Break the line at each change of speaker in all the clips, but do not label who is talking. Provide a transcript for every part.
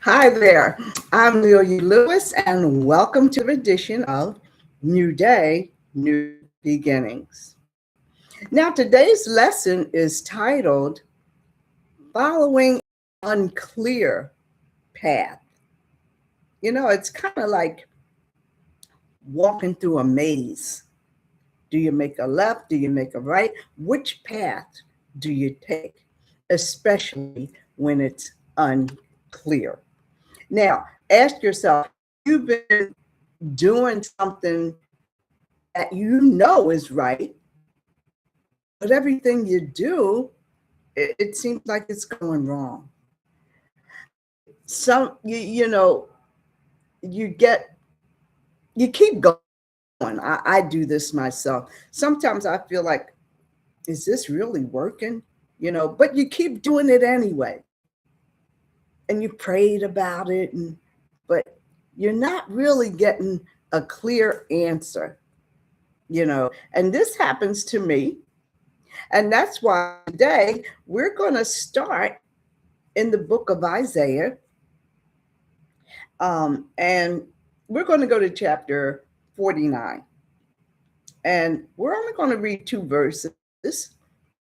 Hi there. I'm Leonie Lewis, and welcome to the edition of New Day, New Beginnings. Now, today's lesson is titled Following Unclear Path. It's kind of like walking through a maze. Do you make a left? Do you make a right? Which path do you take, especially when it's unclear? Now, ask yourself, you've been doing something that you know is right, but everything you do, it seems like it's going wrong. You get, you keep going. I do this myself. Sometimes I feel like, is this really working? But you keep doing it anyway. And you prayed about it, but you're not really getting a clear answer, and this happens to me. And that's why today we're going to start in the book of Isaiah. And we're going to go to chapter 49. And we're only going to read two verses,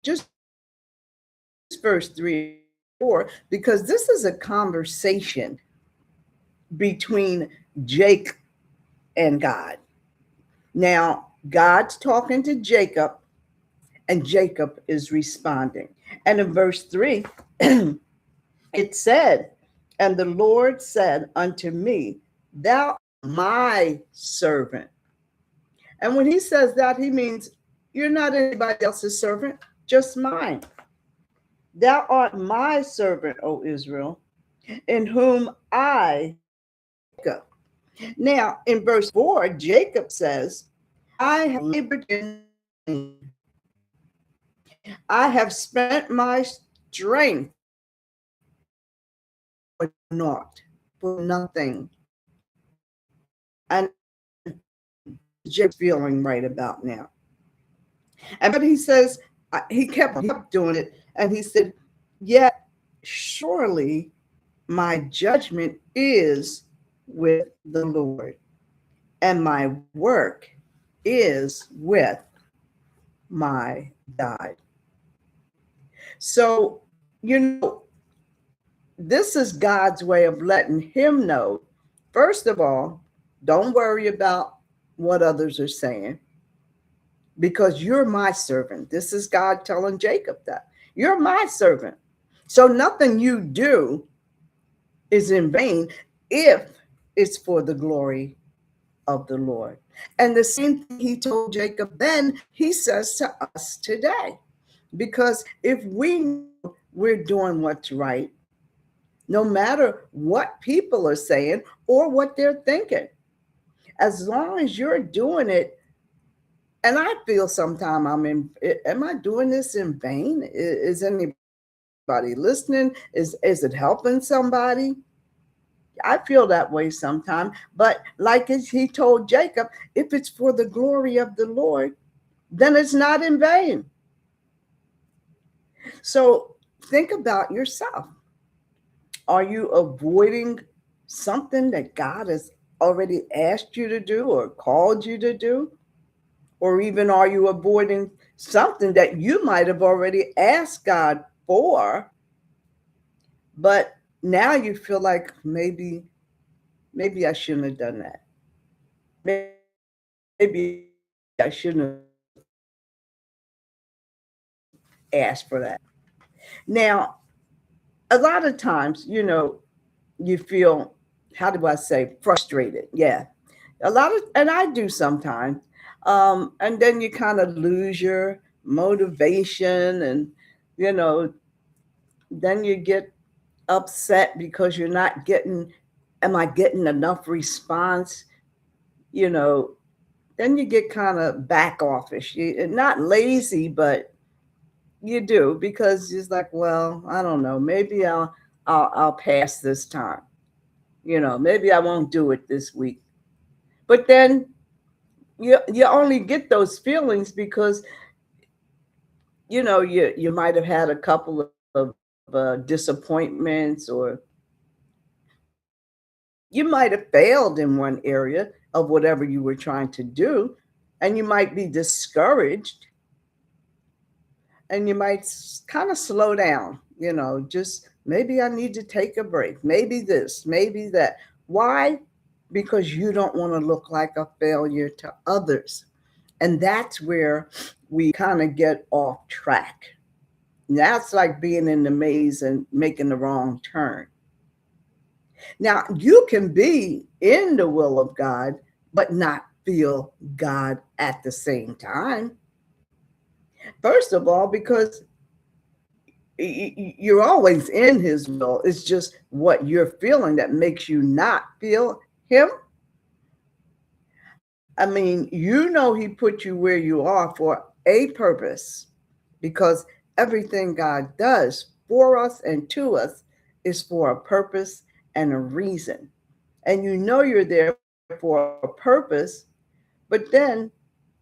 just verse 3 and 4, because this is a conversation between Jake and God. Now, God's talking to Jacob, and Jacob is responding. And in verse 3, it said, "And the Lord said unto me, Thou art my servant." And when he says that, he means you're not anybody else's servant, just mine. "Thou art my servant, O Israel, in whom I Jacob." Now, in verse 4, Jacob says, "I have labored in vain. I have spent my strength for naught, for nothing." And Jacob's feeling right about now. And but he says, he kept doing it, and he said, "Yet surely my judgment is with the Lord, and my work is with my God." So, you know, this is God's way of letting him know, first of all, don't worry about what others are saying, because you're my servant. This is God telling Jacob that. You're my servant. So nothing you do is in vain if it's for the glory of the Lord. And the same thing he told Jacob then, he says to us today. Because if we know we're doing what's right, no matter what people are saying or what they're thinking, as long as you're doing it, and I feel sometimes am I doing this in vain? Is anybody listening? Is it helping somebody? I feel that way sometimes. But like he told Jacob, if it's for the glory of the Lord, then it's not in vain. So think about yourself. Are you avoiding something that God has already asked you to do or called you to do? Or even are you avoiding something that you might have already asked God for, but now you feel like maybe I shouldn't have done that. Maybe I shouldn't have asked for that. Now, a lot of times, you feel, how do I say, frustrated. Yeah. And I do sometimes. And then you kind of lose your motivation, and, you know, then you get upset because you're not getting, am I getting enough response? You know, then you get kind of back offish. Not lazy, but you do, because it's like, well, I don't know, maybe I'll pass this time. Maybe I won't do it this week. But then you only get those feelings because you might have had a couple of disappointments, or You might have failed in one area of whatever you were trying to do, and you might be discouraged, and you might kind of slow down, just maybe I need to take a break, maybe this, maybe that. Why? Because you don't want to look like a failure to others. And that's where we kind of get off track. That's like being in the maze and making the wrong turn. Now, you can be in the will of God, but not feel God at the same time. First of all, because you're always in his will. It's just what you're feeling that makes you not feel him. I mean, he put you where you are for a purpose, because everything God does for us and to us is for a purpose and a reason. And you're there for a purpose, but then,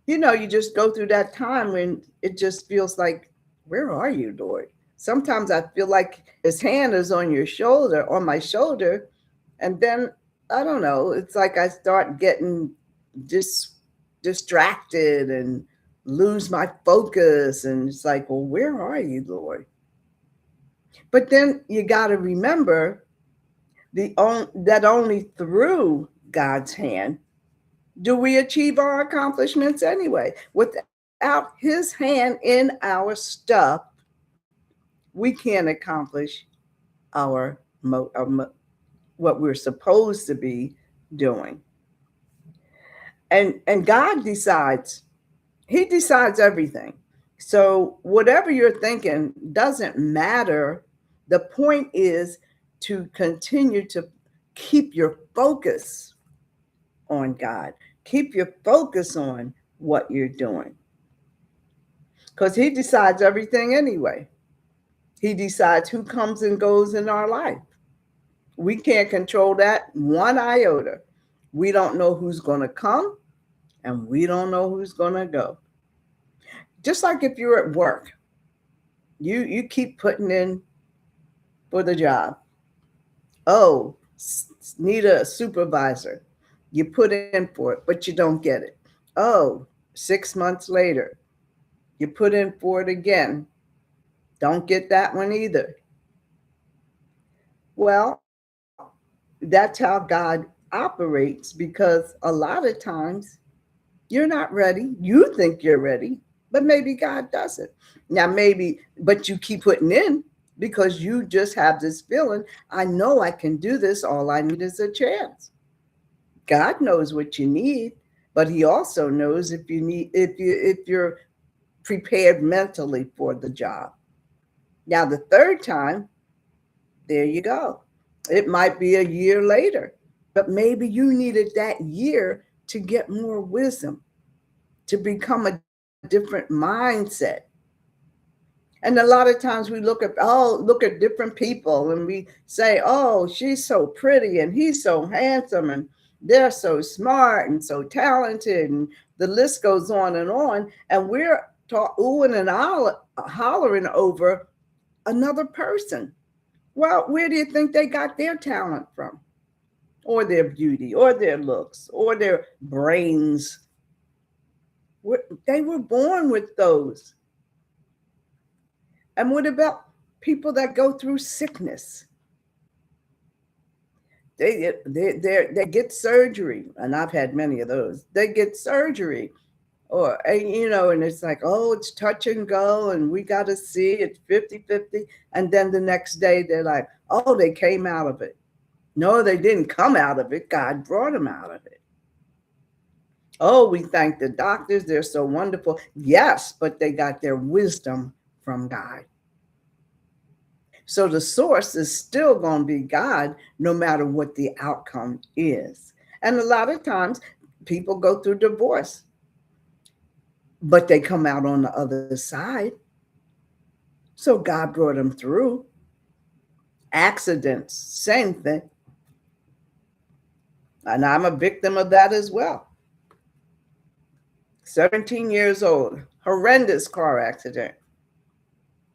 you just go through that time when it just feels like, where are you, Lord? Sometimes I feel like his hand is on your shoulder, on my shoulder, and then I don't know, it's like I start getting just distracted and lose my focus, and it's like, well, where are you, Lord? But then you got to remember that only through God's hand do we achieve our accomplishments anyway. Without his hand in our stuff, we can't accomplish our, what we're supposed to be doing. And God decides. He decides everything. So whatever you're thinking doesn't matter. The point is to continue to keep your focus on God. Keep your focus on what you're doing. Because he decides everything anyway. He decides who comes and goes in our life. We can't control that one iota. We don't know who's going to come, and we don't know who's going to go. Just like if you're at work, you keep putting in for the job. Oh, need a supervisor. You put in for it, but you don't get it. Oh, 6 months later, you put in for it again. Don't get that one either. Well, that's how God operates, because a lot of times you're not ready. You think you're ready, but maybe God doesn't. Now, maybe, but you keep putting in because you just have this feeling, I know I can do this. All I need is a chance. God knows what you need, but he also knows if you're prepared mentally for the job. Now, the third time, there you go. It might be a year later, but maybe you needed that year to get more wisdom, to become a different mindset. And a lot of times we look at different people and we say, oh, she's so pretty and he's so handsome and they're so smart and so talented, and the list goes on, and we're oohing and hollering over another person. Well, where do you think they got their talent from, or their beauty, or their looks, or their brains? They were born with those. And what about people that go through sickness? They get surgery, and I've had many of those. They get surgery, and it's like, oh, it's touch and go, and we got to see it's 50-50. And then the next day they're like, oh, they came out of it. No, they didn't come out of it. God brought them out of it. Oh, we thank the doctors. They're so wonderful. Yes, but they got their wisdom from God. So the source is still going to be God, no matter what the outcome is. And a lot of times people go through divorce, but they come out on the other side. So God brought them through. Accidents, same thing. And I'm a victim of that as well. 17 years old, horrendous car accident.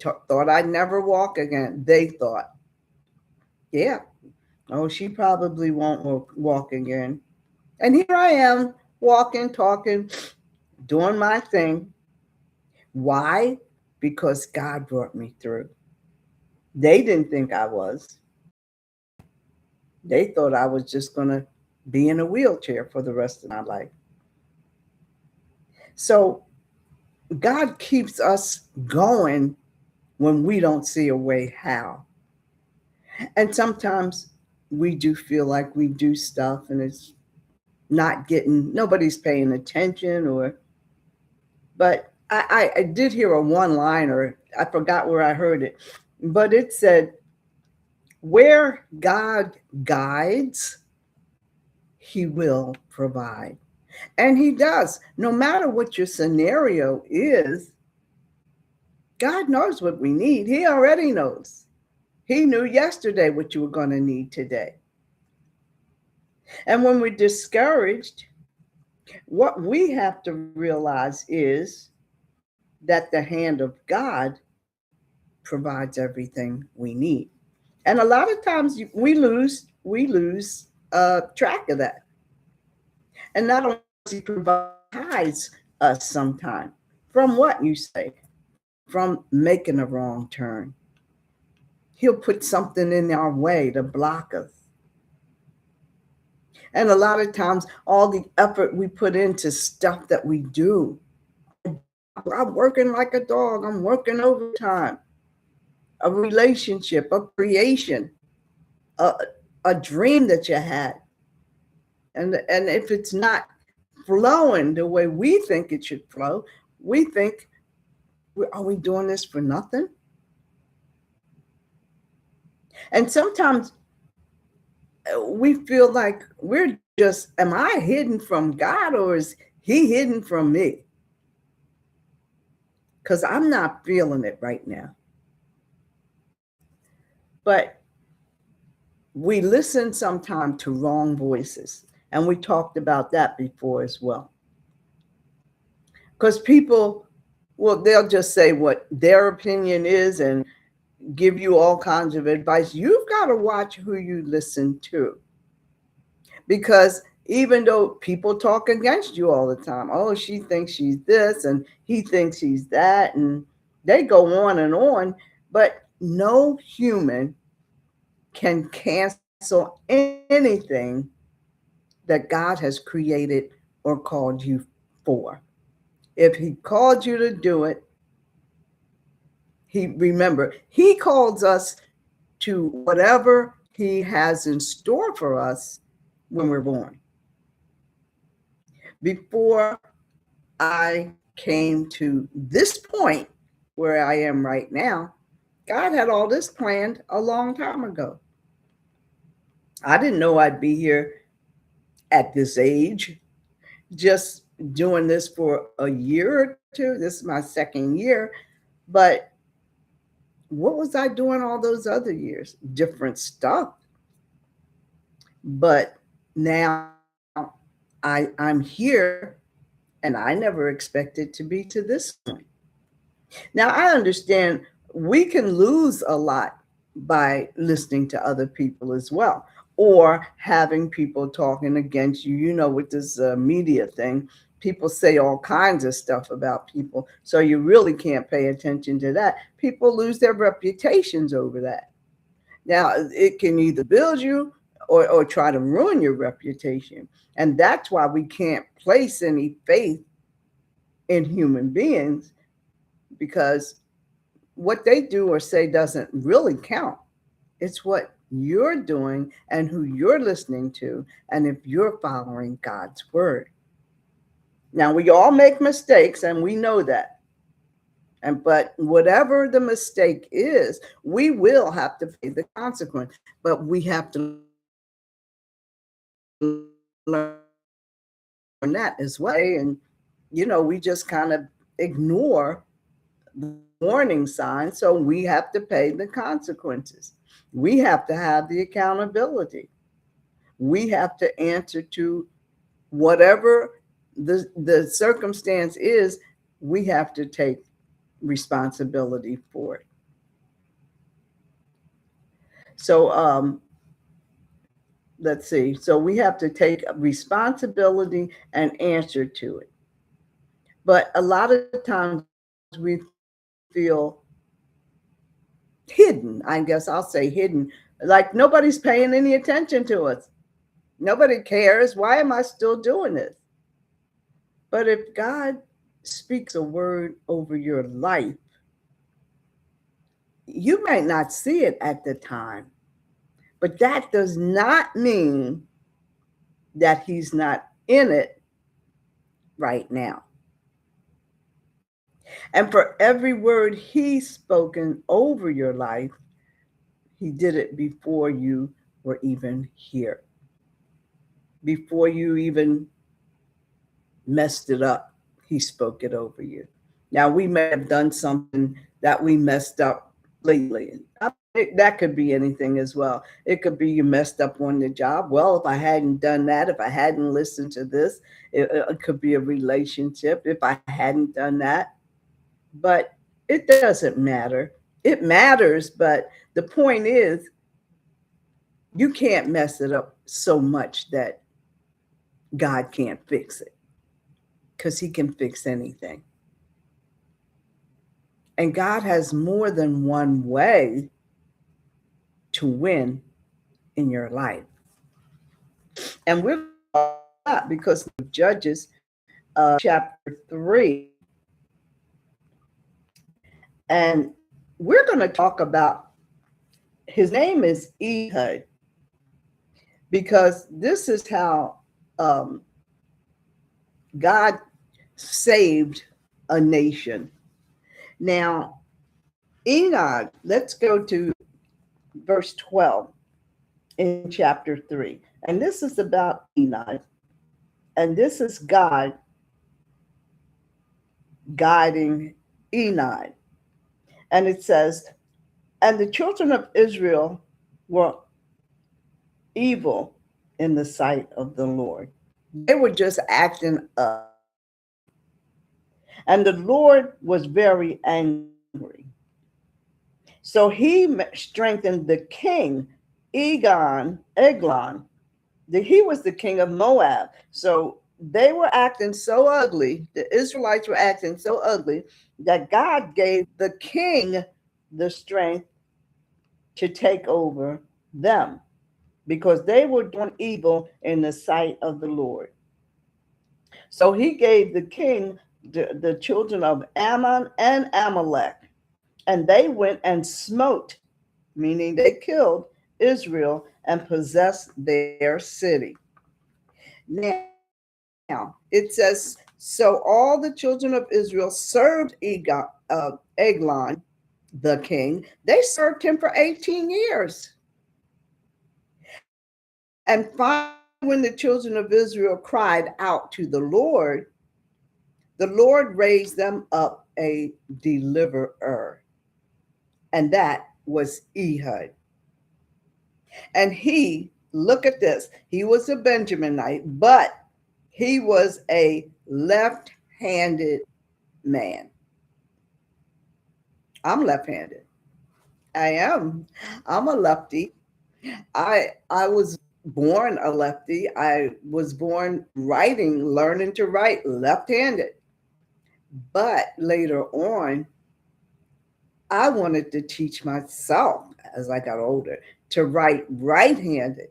Thought I'd never walk again. They thought. Yeah. Oh, she probably won't walk again. And here I am walking, talking, doing my thing. Why? Because God brought me through. They didn't think I was. They thought I was just going to be in a wheelchair for the rest of my life. So God keeps us going when we don't see a way how. And sometimes we do feel like we do stuff and it's not getting, nobody's paying attention or, but I did hear a one liner. I forgot where I heard it, but it said, where God guides, he will provide. And he does. No matter what your scenario is, God knows what we need. He already knows. He knew yesterday what you were going to need today. And when we're discouraged, what we have to realize is that the hand of God provides everything we need. And a lot of times we lose track of that. And not only does he provides us sometime. From what you say? From making a wrong turn. He'll put something in our way to block us. And a lot of times, all the effort we put into stuff that we do, I'm working like a dog, I'm working overtime, a relationship, a creation, a, a dream that you had. And if it's not flowing the way we think it should flow, we think, are we doing this for nothing? And sometimes we feel like we're just, am I hidden from God or is he hidden from me? Because I'm not feeling it right now. But we listen sometimes to wrong voices. And we talked about that before as well. Because people, well, they'll just say what their opinion is and give you all kinds of advice. You've got to watch who you listen to. Because even though people talk against you all the time, oh, she thinks she's this and he thinks he's that, and they go on, but no human can cancel anything that God has created or called you for. If he called you to do it, he calls us to whatever he has in store for us when we're born. Before I came to this point where I am right now, God had all this planned a long time ago. I didn't know I'd be here at this age, just doing this for a year or two. This is my second year. But what was I doing all those other years? Different stuff. But now I'm here and I never expected to be to this point. Now, I understand we can lose a lot by listening to other people as well, or having people talking against you. You know, with this media thing, people say all kinds of stuff about people. So you really can't pay attention to that. People lose their reputations over that. Now, it can either build you or try to ruin your reputation. And that's why we can't place any faith in human beings because what they do or say doesn't really count. It's what you're doing and who you're listening to, and if you're following God's word. Now, we all make mistakes, and we know that. But whatever the mistake is, we will have to pay the consequence. But we have to learn that as well. And we just kind of ignore the warning sign, so we have to pay the consequences. We have to have the accountability. We have to answer to whatever the circumstance is. We have to take responsibility for it. So let's see. So we have to take responsibility and answer to it. But a lot of times we feel hidden. I guess I'll say hidden. Like nobody's paying any attention to us. Nobody cares. Why am I still doing this? But if God speaks a word over your life, you might not see it at the time, but that does not mean that He's not in it right now. And for every word He's spoken over your life, He did it before you were even here, before you even messed it up. He spoke it over you. Now, we may have done something that we messed up lately. That could be anything as well. It could be you messed up on the job. Well, if I hadn't done that, if I hadn't listened to this, it could be a relationship. If I hadn't done that, but it doesn't matter. It matters, but the point is, you can't mess it up so much that God can't fix it, because He can fix anything. And God has more than one way to win in your life. And we're going to talk about that because of Judges chapter 3. And we're going to talk about, his name is Ehud, because this is how God saved a nation. Now, Ehud, let's go to verse 12 in chapter 3. And this is about Ehud. And this is God guiding Ehud. And it says, and the children of Israel were evil in the sight of the Lord. They were just acting up. And the Lord was very angry. So He strengthened the king, Eglon. He was the king of Moab. So they were acting so ugly, the Israelites were acting so ugly, that God gave the king the strength to take over them, because they were doing evil in the sight of the Lord. So He gave the king the children of Ammon and Amalek, and they went and smote, meaning they killed Israel and possessed their city. Now, it says, so all the children of Israel served Eglon, the king. They served him for 18 years. And finally, when the children of Israel cried out to the Lord raised them up a deliverer, and that was Ehud. And he, look at this, he was a Benjaminite, but he was a left-handed man. I'm left-handed. I am. I'm a lefty. I was born a lefty. I was born learning to write left-handed. But later on, I wanted to teach myself as I got older to write right-handed.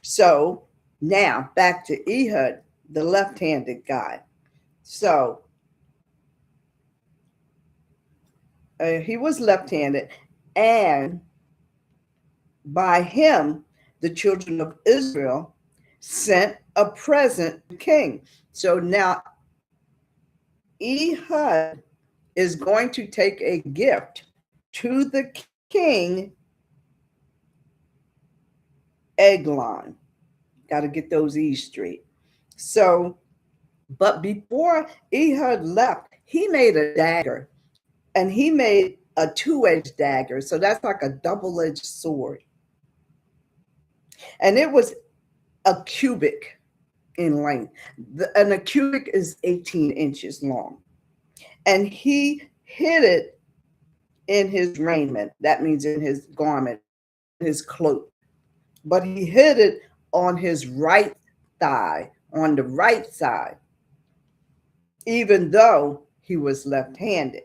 So now back to Ehud, the left-handed guy. So he was left-handed, and by him, the children of Israel sent a present to the king. So now Ehud is going to take a gift to the king Eglon. Got to get those E's straight. So, but before Ehud left, he made a dagger, and he made a two-edged dagger. So that's like a double-edged sword. And it was a cubit in length. And a cubit is 18 inches long. And he hid it in his raiment. That means in his garment, his cloak. but he hid it on his right thigh, on the right side, even though he was left-handed.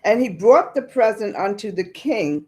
And he brought the present unto the king